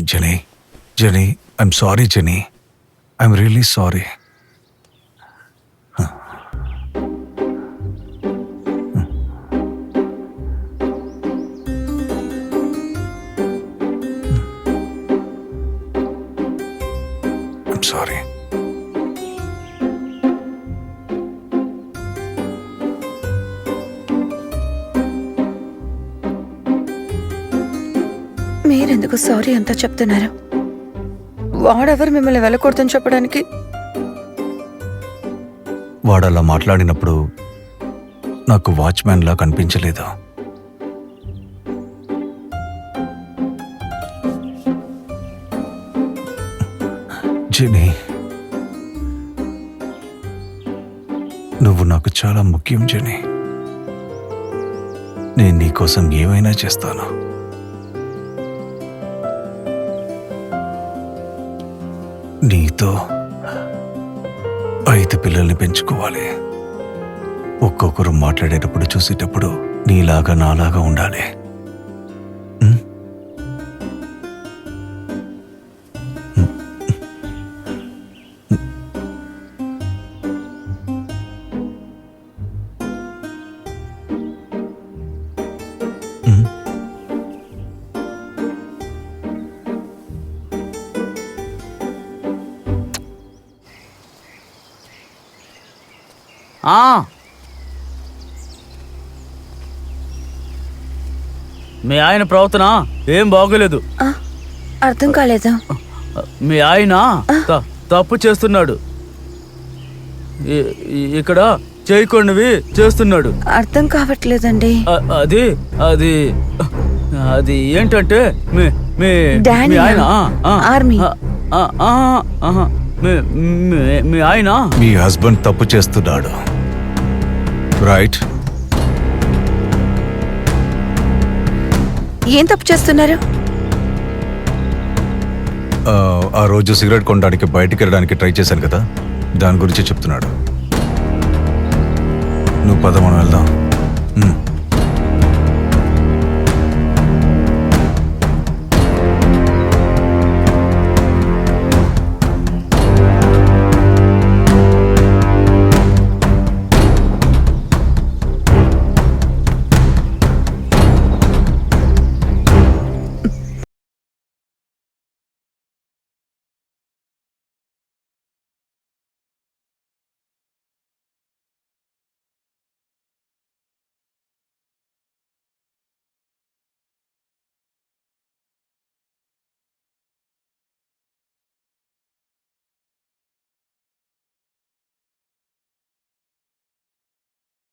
Jenny, I'm sorry, Jenny. I'm really sorry. I'm sorry. మీరెందుకు sorry అంతా చెప్తున్నారు? వాడెవరు మిమ్మల్ని వెళ్ళకూడదని చెప్పడానికి? వాడు అలా మాట్లాడినప్పుడు నాకు వాచ్మ్యాన్ లా కనిపించలేదు. జెనీ, నువ్వు నాకు చాలా ముఖ్యం జెనీ. నేను నీకోసం ఏమైనా చేస్తాను. నీతో 5 పిల్లల్ని పెంచుకోవాలి. ఒక్కొక్కరు మాట్లాడేటప్పుడు చూసేటప్పుడు నీలాగా నాలాగా ఉండాలి. మీ ఆయన ప్రవర్తన ఏం బాగోలేదు. అర్థం కాలేదు. మీ ఆయన తప్పు చేస్తున్నాడు. ఇక్కడ చేయకుండావి చేస్తున్నాడు. అర్థం కావట్లేదండి. అది అది అది ఏంటంటే మీ ఆయన ఆర్మీ. మీ ఆయన మీ హస్బెండ్ తప్పు చేస్తున్నాడు, రైట్? ఏం తప్పు చేస్తున్నారు? ఆ రోజు సిగరెట్ కొనడానికి బయటికి వెళ్ళడానికి ట్రై చేశాను కదా, దాని గురించి చెప్తున్నాడు. నువ్వు పద, మనం వెళ్దాం.